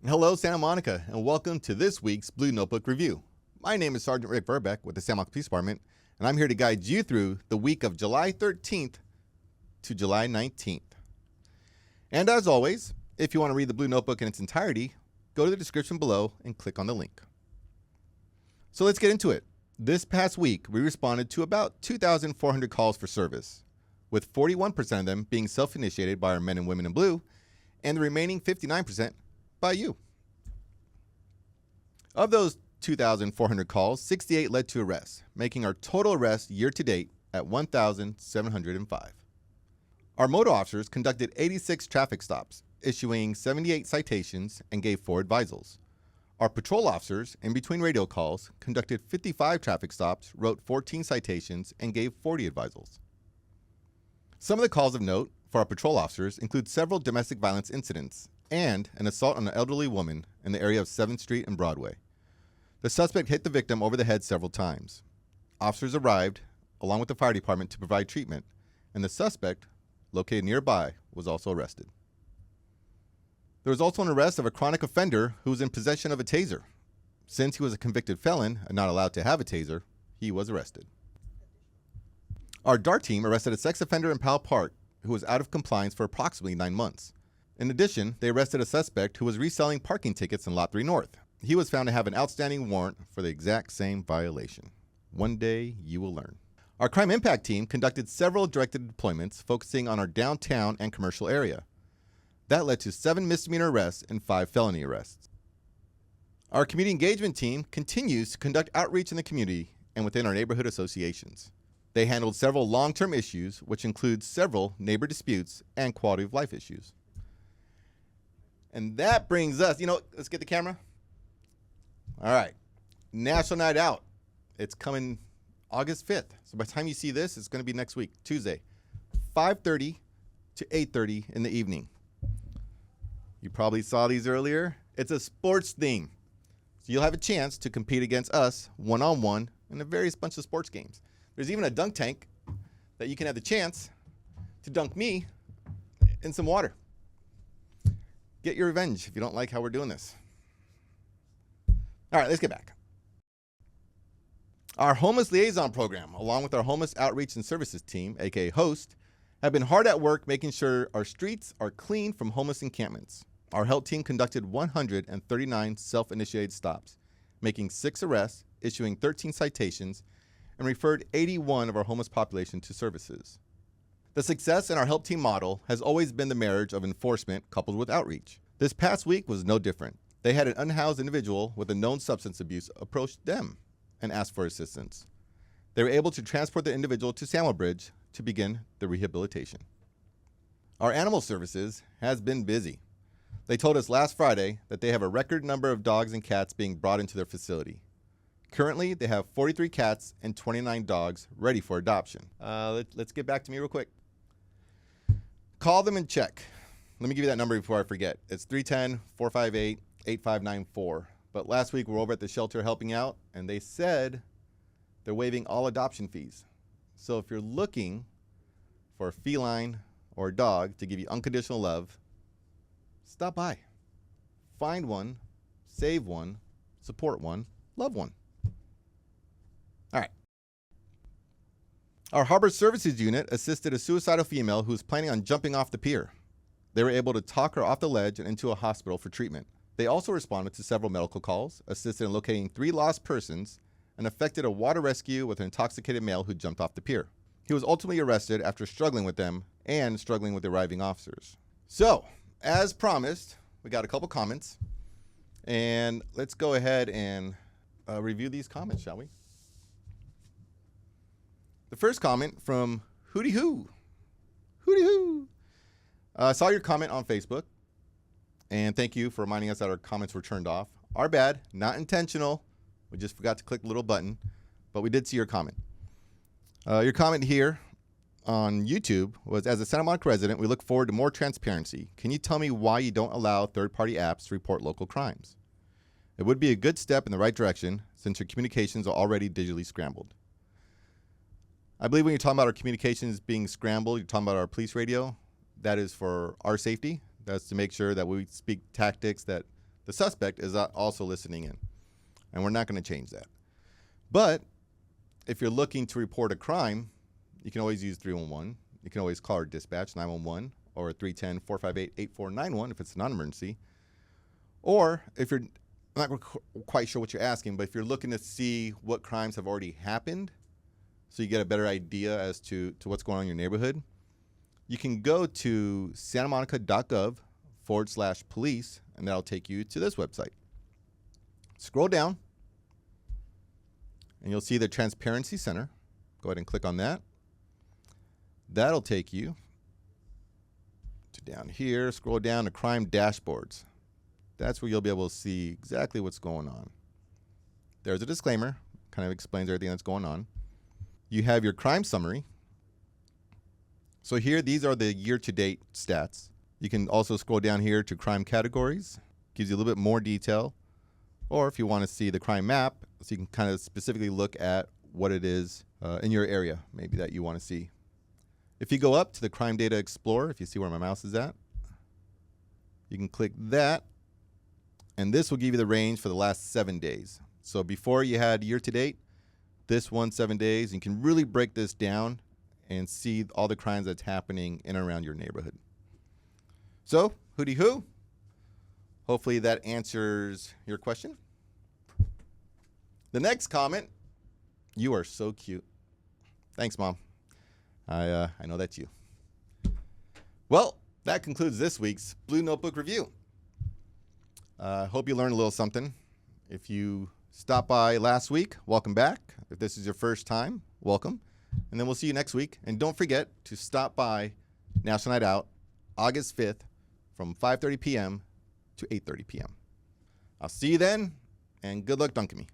Hello, Santa Monica, and welcome to this week's Blue Notebook Review. My name is Sergeant Rick Verbeck with the Santa Monica Police Department, and I'm here to guide you through the week of July 13th to July 19th. And as always, if you want to read the Blue Notebook in its entirety, go to the description below and click on the link. So let's get into it. This past week, we responded to about 2,400 calls for service, with 41% of them being self-initiated by our men and women in blue, and the remaining 59% by you. Of those 2,400 calls, 68 led to arrests, making our total arrests year to date at 1,705. Our motor officers conducted 86 traffic stops, issuing 78 citations and gave 4 advisals. Our patrol officers, in between radio calls, conducted 55 traffic stops, wrote 14 citations, and gave 40 advisals. Some of the calls of note for our patrol officers include several domestic violence incidents and an assault on an elderly woman in the area of 7th Street and Broadway. The suspect hit the victim over the head several times. Officers arrived, along with the fire department, to provide treatment, and the suspect, located nearby, was also arrested. There was also an arrest of a chronic offender who was in possession of a taser. Since he was a convicted felon and not allowed to have a taser, he was arrested. Our DART team arrested a sex offender in Powell Park who was out of compliance for approximately 9 months. In addition, they arrested a suspect who was reselling parking tickets in Lot 3 North. He was found to have an outstanding warrant for the exact same violation. One day, you will learn. Our Crime Impact team conducted several directed deployments focusing on our downtown and commercial area. That led to 7 misdemeanor arrests and 5 felony arrests. Our community engagement team continues to conduct outreach in the community and within our neighborhood associations. They handled several long-term issues, which include several neighbor disputes and quality of life issues. And that brings us, let's get the camera. All right, National Night Out. It's coming August 5th. So by the time you see this, it's going to be next week, Tuesday, 5:30 to 8:30 in the evening. You probably saw these earlier. It's a sports theme. So you'll have a chance to compete against us one-on-one in a various bunch of sports games. There's even a dunk tank that you can have the chance to dunk me in some water. Get your revenge if you don't like how we're doing this. All right, let's get back. Our homeless liaison program, along with our homeless outreach and services team, aka HOST, have been hard at work making sure our streets are clean from homeless encampments. Our HELP team conducted 139 self-initiated stops, making 6 arrests, issuing 13 citations, and referred 81 of our homeless population to services. The success in our HELP team model has always been the marriage of enforcement coupled with outreach. This past week was no different. They had an unhoused individual with a known substance abuse approach them and ask for assistance. They were able to transport the individual to Samuel Bridge to begin the rehabilitation. Our animal services has been busy. They told us last Friday that they have a record number of dogs and cats being brought into their facility. Currently, they have 43 cats and 29 dogs ready for adoption. Let's get back to me real quick. Call them and check. Let me give you that number before I forget. It's 310-458-8594. But last week, we were over at the shelter helping out, and they said they're waiving all adoption fees. So if you're looking for a feline or a dog to give you unconditional love, stop by. Find one, save one, support one, love one. All right. Our Harbor Services Unit assisted a suicidal female who was planning on jumping off the pier. They were able to talk her off the ledge and into a hospital for treatment. They also responded to several medical calls, assisted in locating 3 lost persons, and effected a water rescue with an intoxicated male who jumped off the pier. He was ultimately arrested after struggling with them and struggling with the arriving officers. So, as promised, we got a couple comments, and let's go ahead and review these comments, shall we? The first comment from Hootie Hoo. Hootie Hoo. I saw your comment on Facebook, and thank you for reminding us that our comments were turned off. Our bad, not intentional. We just forgot to click the little button, but we did see your comment. Your comment here on YouTube was, as a Santa Monica resident, we look forward to more transparency. Can you tell me why you don't allow third-party apps to report local crimes? It would be a good step in the right direction since your communications are already digitally scrambled. I believe when you're talking about our communications being scrambled, you're talking about our police radio. That is for our safety. That's to make sure that we speak tactics that the suspect is also listening in. And we're not going to change that. But if you're looking to report a crime, you can always use 311. You can always call our dispatch, 911, or 310-458-8491 if it's a non-emergency. Or if you're not quite sure what you're asking, but if you're looking to see what crimes have already happened, so you get a better idea as to what's going on in your neighborhood, you can go to santamonica.gov/police, and that'll take you to this website. Scroll down, and you'll see the Transparency Center. Go ahead and click on that. That'll take you to down here. Scroll down to Crime Dashboards. That's where you'll be able to see exactly what's going on. There's a disclaimer, kind of explains everything that's going on. You have your crime summary. So here, these are the year-to-date stats. You can also scroll down here to crime categories. Gives you a little bit more detail. Or if you want to see the crime map, so you can kind of specifically look at what it is in your area, maybe that you want to see. If you go up to the Crime Data Explorer, if you see where my mouse is at, you can click that, and this will give you the range for the last 7 days. So before you had year-to-date, this one 7 days, you can really break this down and see all the crimes that's happening in and around your neighborhood. So, hooty hoo. Hopefully that answers your question. The next comment, you are so cute. Thanks, Mom. I know that's you. Well, that concludes this week's Blue Notebook Review. Hope you learned a little something. If you stopped by last week, welcome back. If this is your first time, welcome. And then we'll see you next week. And don't forget to stop by National Night Out, August 5th, from 5:30 p.m. to 8:30 p.m. I'll see you then, and good luck dunking me.